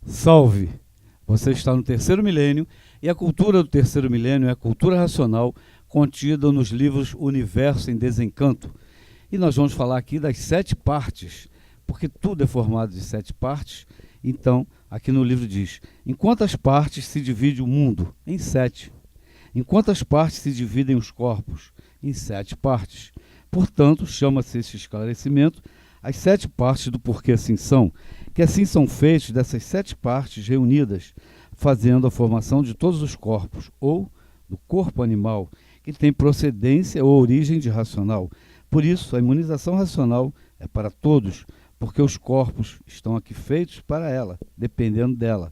Salve! Você está no terceiro milênio e a cultura do terceiro milênio é a cultura racional contida nos livros Universo em Desencanto. E nós vamos falar aqui das 7 partes, porque tudo é formado de 7 partes. Então, aqui no livro diz: em quantas partes se divide o mundo? Em 7. Em quantas partes se dividem os corpos? Em 7 partes. Portanto, chama-se esse esclarecimento as 7 partes do porquê assim são, que assim são feitos dessas 7 partes reunidas, fazendo a formação de todos os corpos, ou do corpo animal, que tem procedência ou origem de racional. Por isso, a imunização racional é para todos, porque os corpos estão aqui feitos para ela, dependendo dela.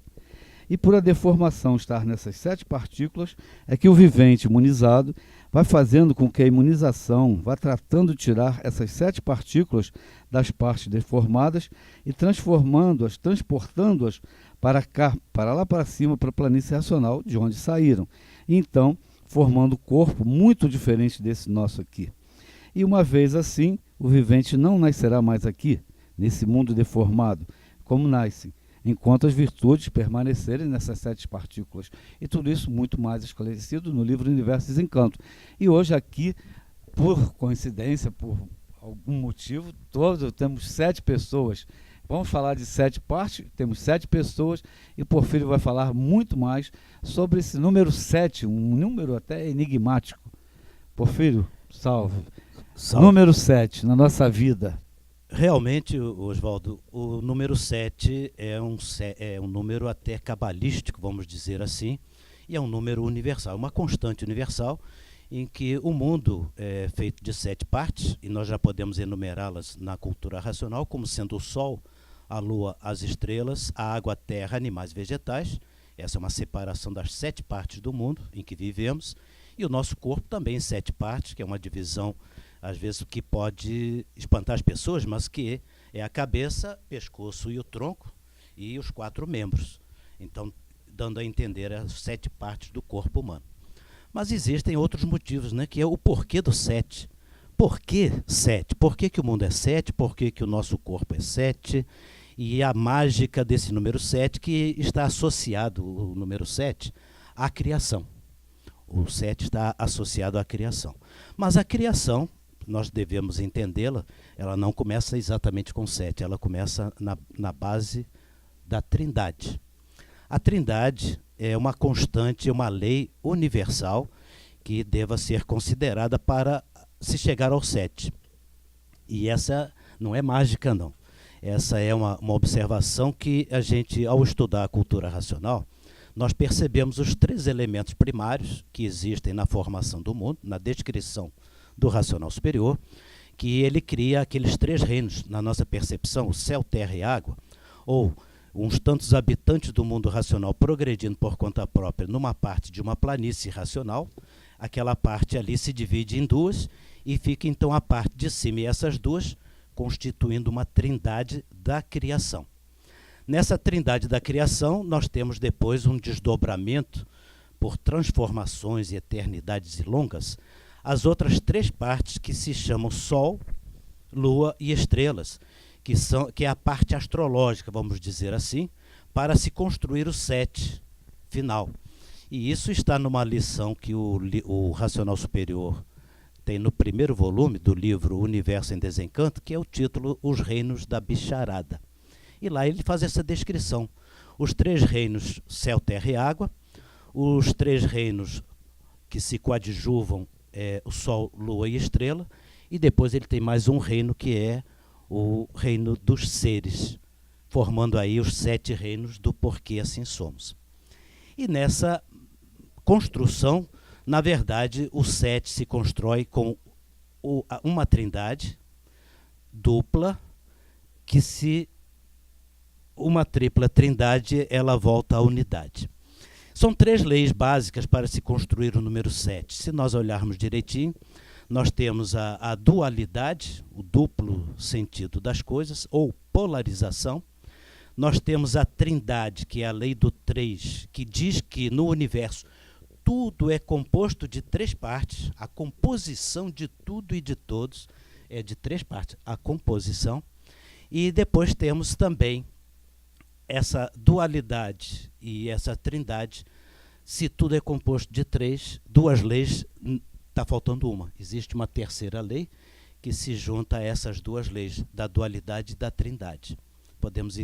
E por a deformação estar nessas 7 partículas, é que o vivente imunizado vai fazendo com que a imunização vá tratando de tirar essas 7 partículas das partes deformadas e transformando-as, transportando-as para cá, para lá para cima, para a planície racional, de onde saíram. E então, formando um corpo muito diferente desse nosso aqui. E uma vez assim, o vivente não nascerá mais aqui, nesse mundo deformado, como nasce, enquanto as virtudes permanecerem nessas 7 partículas. E tudo isso muito mais esclarecido no livro Universo em Desencanto. E hoje aqui, por coincidência, por algum motivo, todos temos 7 pessoas. Vamos falar de 7 partes, temos 7 pessoas, e Porfírio vai falar muito mais sobre esse número 7, um número até enigmático. Porfírio, salve. Salve. Número 7 na nossa vida. Realmente, Oswaldo, o número 7 é um número até cabalístico, vamos dizer assim, e é um número universal, uma constante universal, em que o mundo é feito de 7 partes, e nós já podemos enumerá-las na cultura racional, como sendo o Sol, a Lua, as estrelas, a água, a terra, animais e vegetais. Essa é uma separação das 7 partes do mundo em que vivemos, e o nosso corpo também em 7 partes, que é uma divisão às vezes que pode espantar as pessoas, mas que é a cabeça, pescoço e o tronco e os 4 membros. Então, dando a entender as 7 partes do corpo humano. Mas existem outros motivos, né, que é o porquê do 7. Por que 7? Por que o mundo é 7? Por que o nosso corpo é 7? E a mágica desse número 7, que está associado, o número 7, à criação. O 7 está associado à criação. Mas a criação, nós devemos entendê-la, ela não começa exatamente com 7, ela começa na base da Trindade. A Trindade é uma constante, uma lei universal que deva ser considerada para se chegar ao 7. E essa não é mágica, não. Essa é uma observação que a gente, ao estudar a cultura racional, nós percebemos os 3 elementos primários que existem na formação do mundo, na descrição do racional superior, que ele cria aqueles 3 reinos na nossa percepção, o céu, terra e água, ou uns tantos habitantes do mundo racional progredindo por conta própria numa parte de uma planície racional. Aquela parte ali se divide em 2 e fica então a parte de cima, e essas 2 constituindo uma trindade da criação. Nessa trindade da criação, nós temos depois um desdobramento por transformações e eternidades e longas, as outras 3 partes que se chamam Sol, Lua e estrelas, que é a parte astrológica, vamos dizer assim, para se construir o 7 final. E isso está numa lição que o Racional Superior tem no primeiro volume do livro Universo em Desencanto, que é o título Os Reinos da Bicharada. E lá ele faz essa descrição. Os 3 reinos, céu, terra e água, os 3 reinos que se coadjuvam, o Sol, Lua e Estrela, e depois ele tem mais um reino que é o reino dos seres, formando aí os 7 reinos do porquê assim somos. E nessa construção, na verdade, o 7 se constrói com uma trindade dupla, uma tripla trindade, ela volta à unidade. São 3 leis básicas para se construir o número 7. Se nós olharmos direitinho, nós temos a dualidade, o duplo sentido das coisas, ou polarização. Nós temos a trindade, que é a lei do 3, que diz que no universo tudo é composto de 3 partes. A composição de tudo e de todos é de 3 partes. A composição. E depois temos também essa dualidade e essa trindade, se tudo é composto de três, duas leis, está faltando uma. Existe uma terceira lei que se junta a essas duas leis, da dualidade e da trindade. Podemos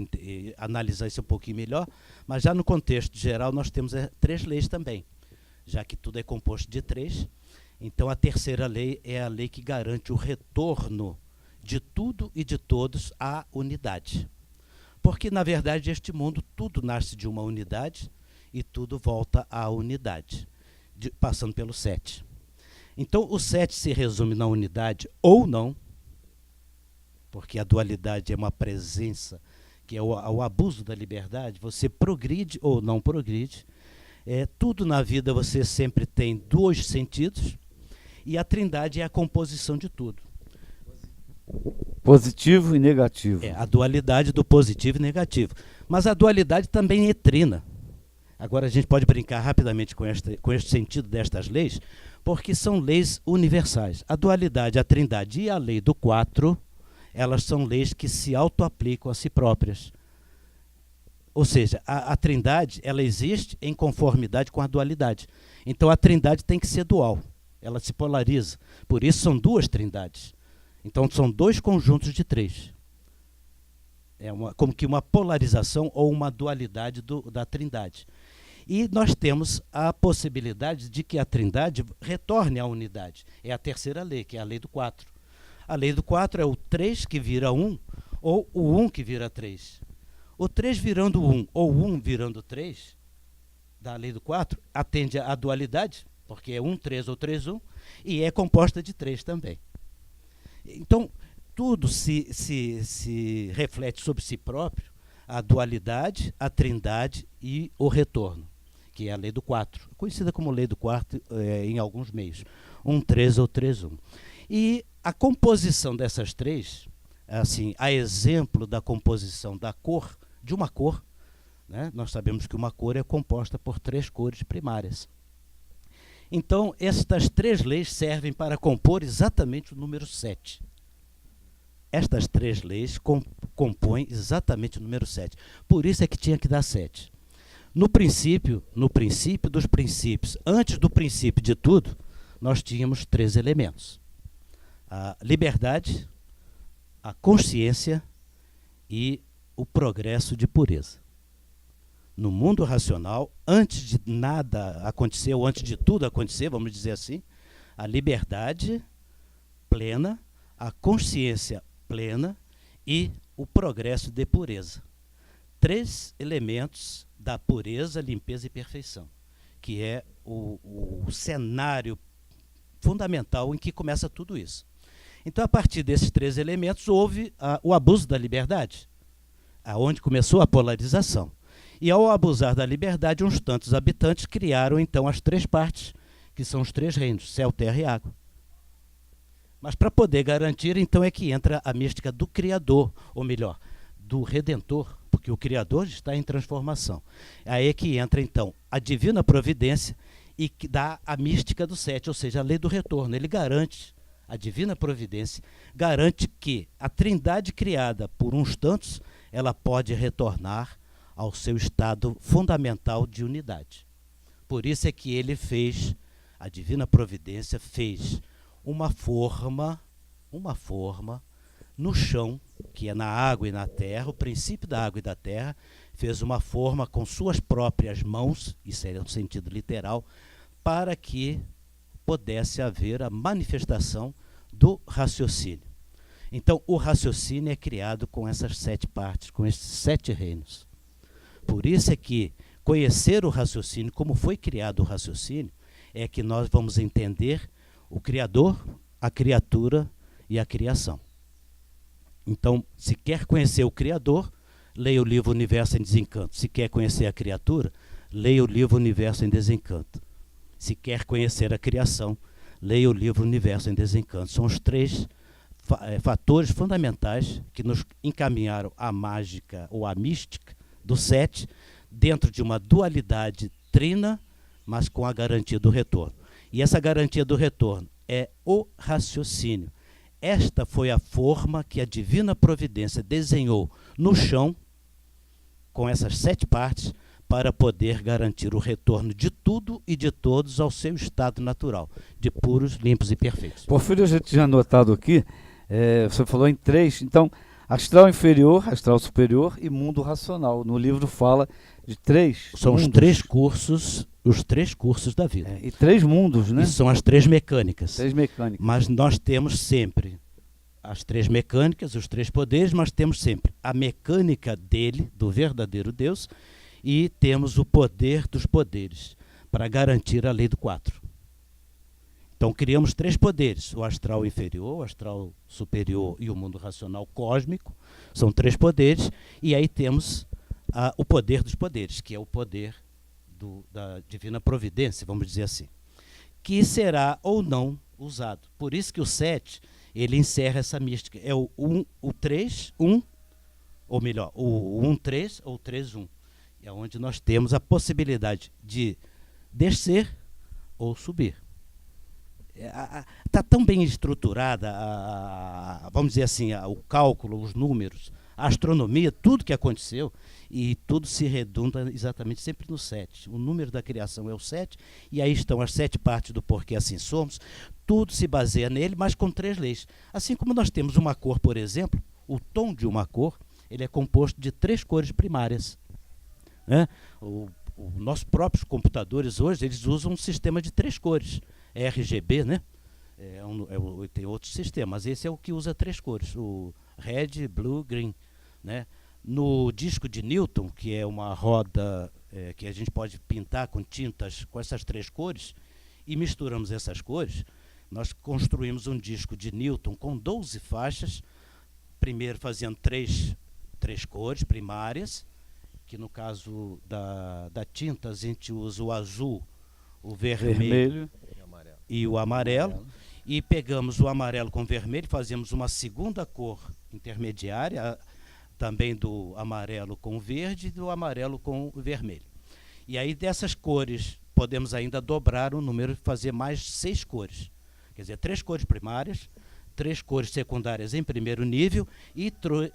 analisar isso um pouquinho melhor, mas já no contexto geral nós temos três leis também, já que tudo é composto de três. Então a terceira lei é a lei que garante o retorno de tudo e de todos à unidade. Porque, na verdade, este mundo, tudo nasce de uma unidade e tudo volta à unidade, passando pelo 7. Então, o 7 se resume na unidade ou não, porque a dualidade é uma presença, que é o abuso da liberdade, você progride ou não progride. Tudo na vida você sempre tem dois sentidos, e a trindade é a composição de tudo. Positivo e negativo. A dualidade do positivo e negativo. Mas a dualidade também é trina. Agora a gente pode brincar rapidamente com este sentido destas leis, porque são leis universais. A dualidade, a trindade e a lei do 4, elas são leis que se auto-aplicam a si próprias. Ou seja, a trindade, ela existe em conformidade com a dualidade. Então a trindade tem que ser dual, ela se polariza. Por isso são duas trindades. Então são dois conjuntos de três. Como que uma polarização ou uma dualidade da trindade. E nós temos a possibilidade de que a trindade retorne à unidade. É a terceira lei, que é a lei do 4. A lei do 4 é o 3 que vira 1, ou o 1 que vira 3. O 3 virando 1, ou 1 virando 3, da lei do 4, atende à dualidade, porque é 1, 3 ou 3, 1, e é composta de 3 também. Então, tudo se reflete sobre si próprio, a dualidade, a trindade e o retorno, que é a lei do 4, conhecida como lei do 4 em alguns meios, 1, 3 ou 3, 1. E a composição dessas três, assim, a exemplo da composição da cor, de uma cor, né? Nós sabemos que uma cor é composta por 3 cores primárias. Então, estas 3 leis servem para compor exatamente o número 7. Estas 3 leis compõem exatamente o número 7. Por isso é que tinha que dar 7. No princípio dos princípios, antes do princípio de tudo, nós tínhamos 3 elementos. A liberdade, a consciência e o progresso de pureza. No mundo racional, antes de nada acontecer, ou antes de tudo acontecer, vamos dizer assim, a liberdade plena, a consciência plena e o progresso de pureza. 3 elementos da pureza, limpeza e perfeição, que é o cenário fundamental em que começa tudo isso. Então, a partir desses 3 elementos, houve o abuso da liberdade, aonde começou a polarização. E ao abusar da liberdade, uns tantos habitantes criaram, então, as 3 partes, que são os 3 reinos, céu, terra e água. Mas para poder garantir, então, é que entra a mística do Criador, ou melhor, do Redentor, porque o Criador está em transformação. Aí é que entra, então, a divina providência e que dá a mística do 7, ou seja, a lei do retorno. Ele garante, a divina providência, garante que a trindade criada por uns tantos, ela pode retornar ao seu estado fundamental de unidade. Por isso é que ele fez, a divina providência fez uma forma no chão, que é na água e na terra, o princípio da água e da terra, fez uma forma com suas próprias mãos, isso é um sentido literal, para que pudesse haver a manifestação do raciocínio. Então, o raciocínio é criado com essas 7 partes, com esses 7 reinos. Por isso é que conhecer o raciocínio, como foi criado o raciocínio, é que nós vamos entender o Criador, a criatura e a criação. Então, se quer conhecer o Criador, leia o livro Universo em Desencanto. Se quer conhecer a criatura, leia o livro Universo em Desencanto. Se quer conhecer a criação, leia o livro Universo em Desencanto. São os 3 fatores fundamentais que nos encaminharam à mágica ou à mística do 7, dentro de uma dualidade trina, mas com a garantia do retorno. E essa garantia do retorno é o raciocínio. Esta foi a forma que a divina providência desenhou no chão, com essas 7 partes para poder garantir o retorno de tudo e de todos ao seu estado natural, de puros, limpos e perfeitos. Porfírio, a gente tinha anotado aqui, você falou em 3, então, astral inferior, astral superior e mundo racional. No livro fala de 3 São mundos. os três cursos da vida. E 3 mundos, né? E são as 3 mecânicas. 3 mecânicas. Mas nós temos sempre as 3 mecânicas, os 3 poderes, mas temos sempre a mecânica dele, do verdadeiro Deus, e temos o poder dos poderes, para garantir a lei do 4. Então criamos 3 poderes, o astral inferior, o astral superior e o mundo racional cósmico, são 3 poderes, e aí temos o poder dos poderes, que é o poder da divina providência, vamos dizer assim, que será ou não usado. Por isso que o 7, ele encerra essa mística, é o 3, 1, ou melhor, o 1, 3 ou 3, 1. É onde nós temos a possibilidade de descer ou subir. Está tão bem estruturada, vamos dizer assim, o cálculo, os números, a astronomia, tudo que aconteceu, e tudo se redunda exatamente sempre no 7. O número da criação é o 7, e aí estão as 7 partes do porquê assim somos, tudo se baseia nele, mas com 3 leis. Assim como nós temos uma cor, por exemplo, o tom de uma cor, ele é composto de 3 cores primárias. Os nossos próprios computadores hoje, eles usam um sistema de 3 cores, RGB, né? Tem outros sistemas, mas esse é o que usa 3 cores, o red, blue, green, né? No disco de Newton, que é uma roda que a gente pode pintar com tintas com essas 3 cores, e misturamos essas cores, nós construímos um disco de Newton com 12 faixas, primeiro fazendo 3 cores primárias, que no caso da tinta a gente usa o azul, o vermelho e o amarelo. E pegamos o amarelo com o vermelho, fazemos uma segunda cor intermediária, também do amarelo com o verde e do amarelo com o vermelho. E aí dessas cores podemos ainda dobrar o número e fazer mais 6 cores. Quer dizer, 3 cores primárias, 3 cores secundárias em primeiro nível e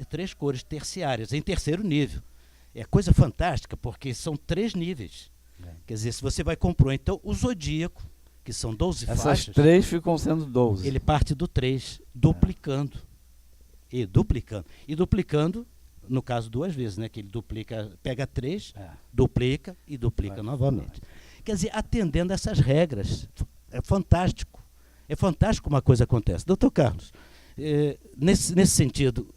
3 cores terciárias em terceiro nível. É coisa fantástica, porque são 3 níveis. Quer dizer, se você vai comprar, então, o zodíaco, que são 12 Essas faixas... Essas 3 ficam sendo 12. Ele parte do 3, duplicando. E duplicando, no caso 2 vezes, né? Que ele pega 3, duplica e duplica novamente. Quer dizer, atendendo essas regras, é fantástico. É fantástico como a coisa acontece. Doutor Carlos, nesse sentido...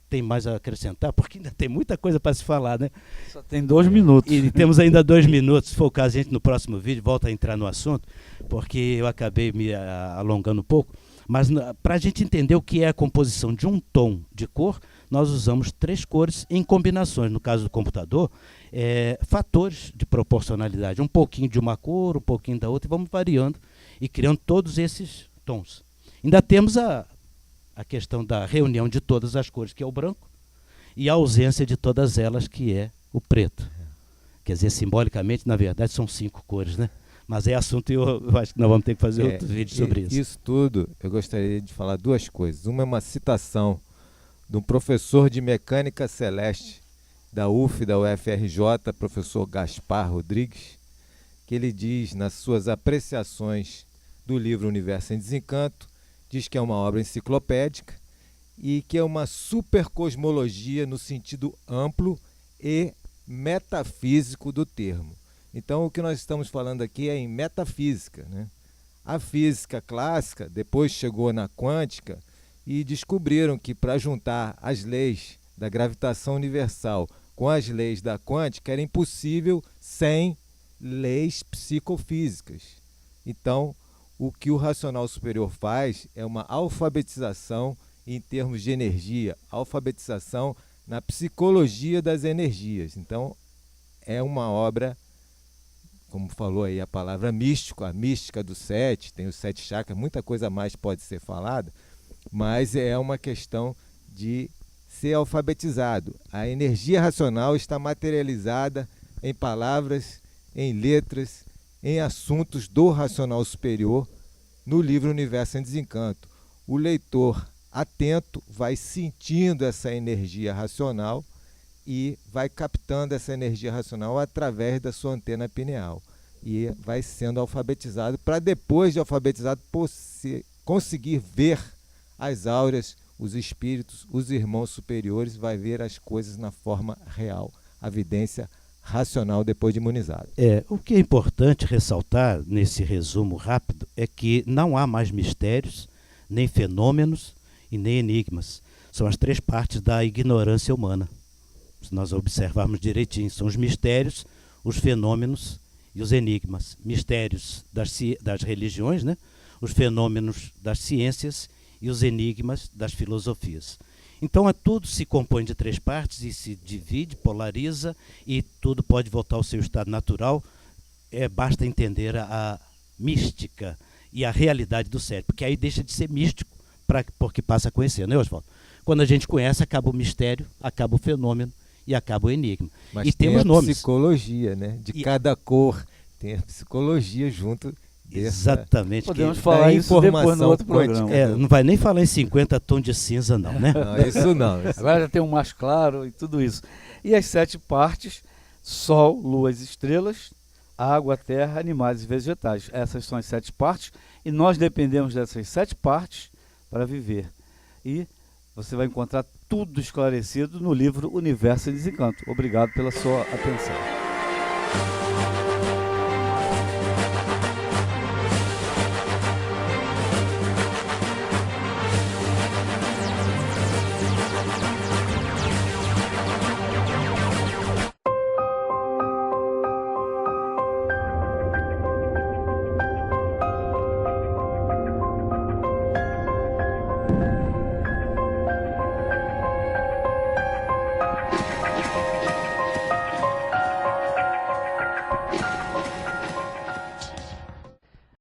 Tem mais a acrescentar, porque ainda tem muita coisa para se falar, né? Só tem 2 minutos. E temos ainda 2 minutos. Se for o caso, a gente no próximo vídeo volta a entrar no assunto, porque eu acabei me alongando um pouco. Mas para a gente entender o que é a composição de um tom de cor, nós usamos 3 cores em combinações. No caso do computador, fatores de proporcionalidade. Um pouquinho de uma cor, um pouquinho da outra, e vamos variando e criando todos esses tons. Ainda temos a questão da reunião de todas as cores, que é o branco, e a ausência de todas elas, que é o preto. Quer dizer, simbolicamente, na verdade, são 5 cores, né? Mas é assunto e eu acho que nós vamos ter que fazer outro vídeo sobre isso. Isso tudo, eu gostaria de falar 2 coisas. Uma é uma citação de um professor de mecânica celeste da UF, da UFRJ, professor Gaspar Rodrigues, que ele diz, nas suas apreciações do livro Universo em Desencanto, diz que é uma obra enciclopédica e que é uma supercosmologia no sentido amplo e metafísico do termo. Então, o que nós estamos falando aqui é em metafísica, né? A física clássica depois chegou na quântica e descobriram que para juntar as leis da gravitação universal com as leis da quântica era impossível sem leis psicofísicas. Então, o que o racional superior faz é uma alfabetização em termos de energia, alfabetização na psicologia das energias. Então, é uma obra, como falou aí a palavra místico, a mística do 7, tem os 7 chakras, muita coisa mais pode ser falada, mas é uma questão de ser alfabetizado. A energia racional está materializada em palavras, em letras, em assuntos do racional superior no livro Universo em Desencanto. O leitor atento vai sentindo essa energia racional e vai captando essa energia racional através da sua antena pineal. E vai sendo alfabetizado para depois de alfabetizado conseguir ver as auras, os espíritos, os irmãos superiores, vai ver as coisas na forma real, a vidência racional depois de imunizado. O que é importante ressaltar nesse resumo rápido é que não há mais mistérios, nem fenômenos e nem enigmas. São as três partes da ignorância humana. Se nós observarmos direitinho, são os mistérios, os fenômenos e os enigmas. Mistérios das religiões, né? Os fenômenos das ciências e os enigmas das filosofias. Então, tudo se compõe de três partes e se divide, polariza, e tudo pode voltar ao seu estado natural. Basta entender a mística e a realidade do cérebro, porque aí deixa de ser místico, porque passa a conhecer, né, Oswaldo? Quando a gente conhece, acaba o mistério, acaba o fenômeno e acaba o enigma. Mas e tem temos a nomes. Psicologia, né? De cada cor tem a psicologia junto. Exatamente. Podemos falar isso depois no outro programa. Não vai nem falar em 50 tons de cinza, não, né? Não, isso não. Agora já tem um mais claro e tudo isso. E as 7 partes: Sol, Luas, Estrelas, água, terra, animais e vegetais. Essas são as 7 partes e nós dependemos dessas 7 partes para viver. E você vai encontrar tudo esclarecido no livro Universo em Desencanto. Obrigado pela sua atenção.